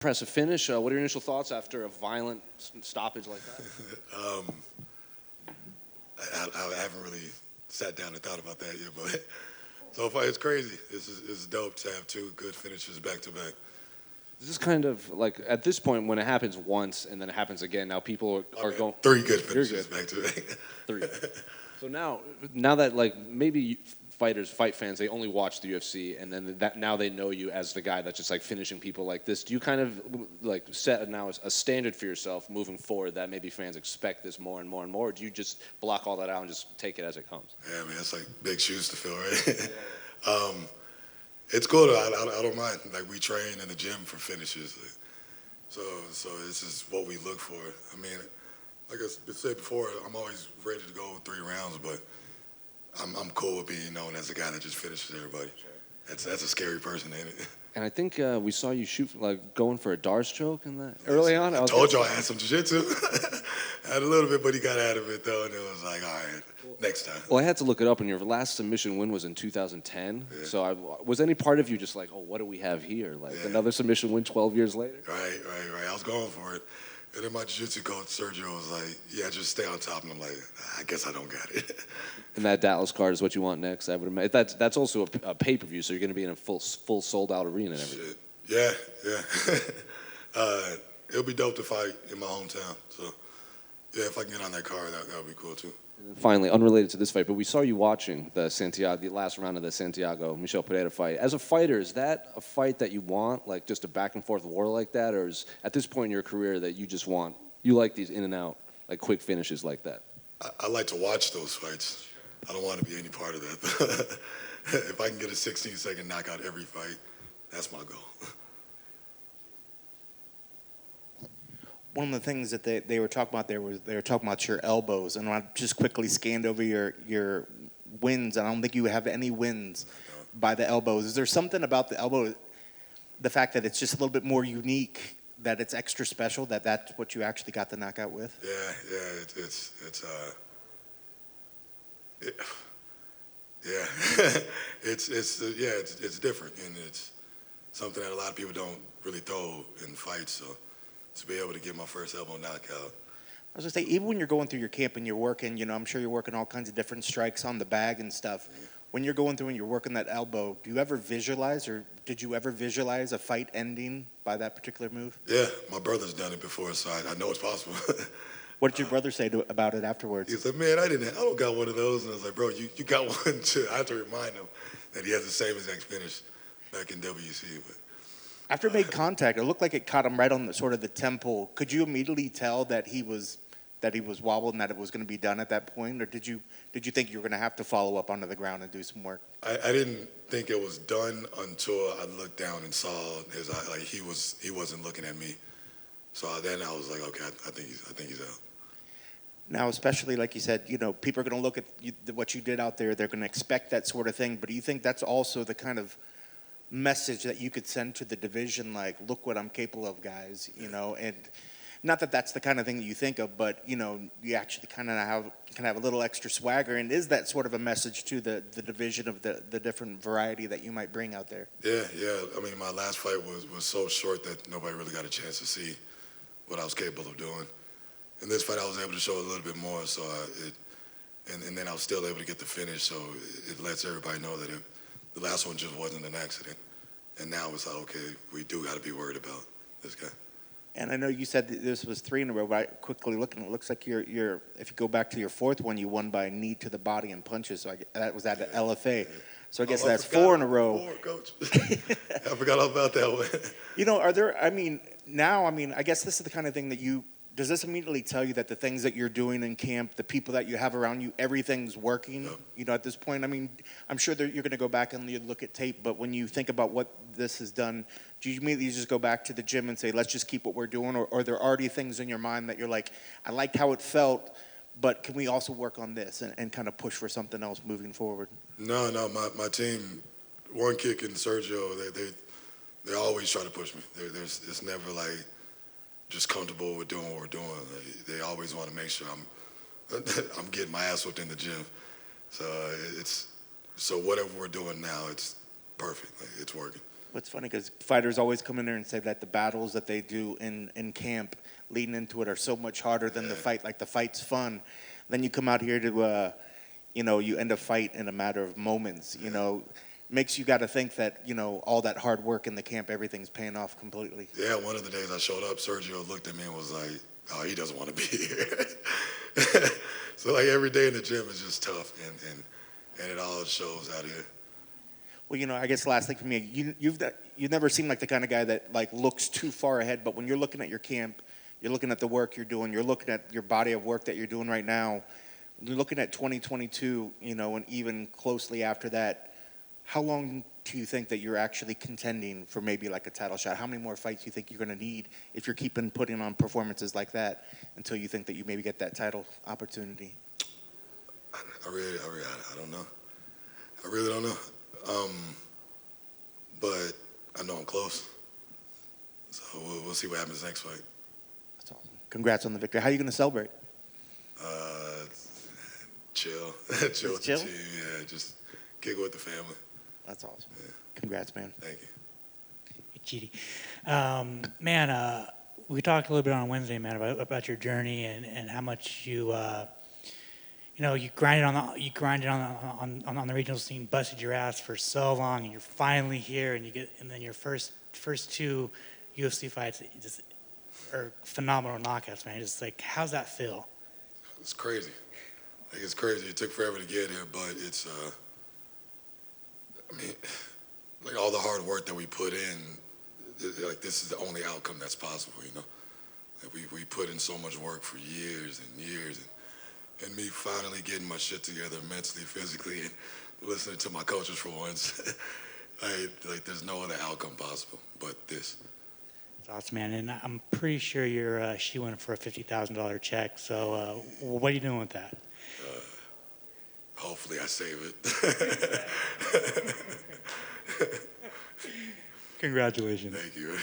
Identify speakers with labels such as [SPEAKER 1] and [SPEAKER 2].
[SPEAKER 1] Impressive finish. What are your initial thoughts after a violent stoppage like that?
[SPEAKER 2] I haven't really sat down and thought about that yet, but so far it's crazy. It's dope to have two good finishes back to back.
[SPEAKER 1] Is this kind of like at this point when it happens once and then it happens again? Now people are going
[SPEAKER 2] three good finishes back to back.
[SPEAKER 1] Three. So now that like maybe fight fans, they only watch the UFC, and then now they know you as the guy that's just like finishing people like this. Do you kind of like set now a standard for yourself moving forward that maybe fans expect this more and more and more? Or do you just block all that out and just take it as it comes?
[SPEAKER 2] Yeah, man, it's like big shoes to fill, right? It's cool though. I don't mind. Like we train in the gym for finishes, so this is what we look for. I mean, like I said before, I'm always ready to go 3 rounds, but I'm cool with being known as the guy that just finishes everybody. That's a scary person, ain't it?
[SPEAKER 1] And I think we saw you shoot like going for a darts choke in that early on.
[SPEAKER 2] I told y'all I had some jiu-jitsu. I had a little bit, but he got out of it though, and it was like, all right, next time.
[SPEAKER 1] Well, I had to look it up, and your last submission win was in 2010. Yeah. So was any part of you just like, oh, what do we have here? Like another submission win 12 years later?
[SPEAKER 2] Right. I was going for it. And then my jiu-jitsu coach, Sergio, was like, yeah, just stay on top. And I'm like, I guess I don't got it.
[SPEAKER 1] And that Dallas card is what you want next, I would imagine. That's also a pay-per-view, so you're going to be in a full sold-out arena and everything.
[SPEAKER 2] Shit. Yeah. It'll be dope to fight in my hometown. So, yeah, if I can get on that card, that would be cool, too.
[SPEAKER 1] And finally, unrelated to this fight, but we saw you watching the last round of the Santiago-Michel Pereira fight. As a fighter, is that a fight that you want, like just a back-and-forth war like that? Or is at this point in your career that you like these in-and-out, like quick finishes like that?
[SPEAKER 2] I like to watch those fights. I don't want to be any part of that. If I can get a 16-second knockout every fight, that's my goal.
[SPEAKER 3] One of the things that they were talking about there was they were talking about your elbows, and I just quickly scanned over your wins, and I don't think you have any wins by the elbows. Is there something about the elbow, the fact that it's just a little bit more unique, that it's extra special, that's what you actually got the knockout with?
[SPEAKER 2] Yeah, it's different, and it's something that a lot of people don't really throw in fights. So to be able to get my first elbow knockout.
[SPEAKER 3] I was gonna say, even when you're going through your camp and you're working, I'm sure you're working all kinds of different strikes on the bag and stuff. Yeah. When you're going through and you're working that elbow, do you ever visualize, or did you ever visualize a fight ending by that particular move?
[SPEAKER 2] Yeah, my brother's done it before, so I know it's possible.
[SPEAKER 3] What did your brother say about it afterwards?
[SPEAKER 2] He said, man, I don't got one of those. And I was like, bro, you got one too. I had to remind him that he has the same exact finish back in WC. But
[SPEAKER 3] after it made contact, it looked like it caught him right on the sort of the temple. Could you immediately tell that he was wobbled and that it was going to be done at that point, or did you think you were going to have to follow up onto the ground and do some work?
[SPEAKER 2] I didn't think it was done until I looked down and saw his eye, like he wasn't looking at me. So then I was like, okay, I think he's out.
[SPEAKER 3] Now, especially like you said, people are going to look at what you did out there. They're going to expect that sort of thing. But do you think that's also the kind of message that you could send to the division, like, look what I'm capable of, guys, and not that that's the kind of thing that you think of, but, you actually kind of can have a little extra swagger, and is that sort of a message to the division of the different variety that you might bring out there?
[SPEAKER 2] Yeah. I mean, my last fight was so short that nobody really got a chance to see what I was capable of doing. In this fight, I was able to show a little bit more, so and then I was still able to get the finish, so it lets everybody know that the last one just wasn't an accident. And now it's like, okay, we do got to be worried about this guy.
[SPEAKER 3] And I know you said that this was 3 in a row, but I quickly looking, it looks like you're if you go back to your 4th one, you won by a knee to the body and punches. So that was at LFA. Yeah. So I guess that's 4 in a row.
[SPEAKER 2] 4, coach. I forgot all about that one.
[SPEAKER 3] I guess this is the kind of thing that does this immediately tell you that the things that you're doing in camp, the people that you have around you, everything's working, at this point? I mean, I'm sure that you're going to go back and you look at tape, but when you think about what this has done, do you immediately just go back to the gym and say, let's just keep what we're doing? Or are there already things in your mind that you're like, I liked how it felt, but can we also work on this and kind of push for something else moving forward?
[SPEAKER 2] No, my team, One Kick and Sergio, they always try to push me. It's never like just comfortable with doing what we're doing. They always want to make sure I'm getting my ass whooped in the gym. So so whatever we're doing now, it's perfect. It's working.
[SPEAKER 3] What's funny because fighters always come in there and say that the battles that they do in camp leading into it are so much harder than the fight. Like the fight's fun. Then you come out here to, you end a fight in a matter of moments. Makes you got to think that, all that hard work in the camp, everything's paying off completely.
[SPEAKER 2] Yeah, one of the days I showed up, Sergio looked at me and was like, oh, he doesn't want to be here. So like every day in the gym is just tough, and it all shows out here.
[SPEAKER 3] Well, I guess last thing for me, you've never seemed like the kind of guy that like looks too far ahead. But when you're looking at your camp, you're looking at the work you're doing, you're looking at your body of work that you're doing right now. You're looking at 2022, and even closely after that. How long do you think that you're actually contending for maybe like a title shot? How many more fights do you think you're going to need if you're putting on performances like that until you think that you maybe get that title opportunity?
[SPEAKER 2] I don't know. I really don't know. But I know I'm close. So we'll see what happens next fight.
[SPEAKER 3] That's awesome. Congrats on the victory. How are you going to celebrate?
[SPEAKER 2] Chill. Chill with
[SPEAKER 3] chill?
[SPEAKER 2] the team. Yeah, just kick it with the family.
[SPEAKER 3] That's awesome.
[SPEAKER 2] Yeah.
[SPEAKER 3] Congrats, man.
[SPEAKER 2] Thank you.
[SPEAKER 4] Chidi. Man, we talked a little bit on Wednesday, man, about your journey and how much you grinded on the regional scene, busted your ass for so long, and you're finally here, and then your first two UFC fights just are phenomenal knockouts, man. Just like, how's that feel?
[SPEAKER 2] It's crazy. Like, it's crazy. It took forever to get here, but it's like all the hard work that we put in, like this is the only outcome that's possible, Like we put in so much work for years and years, and me finally getting my shit together mentally, physically, and listening to my coaches for once. like there's no other outcome possible but this.
[SPEAKER 4] That's awesome, man. And I'm pretty sure you're shooing for a $50,000 check. So what are you doing with that?
[SPEAKER 2] Hopefully I save it.
[SPEAKER 4] Congratulations.
[SPEAKER 2] Thank you.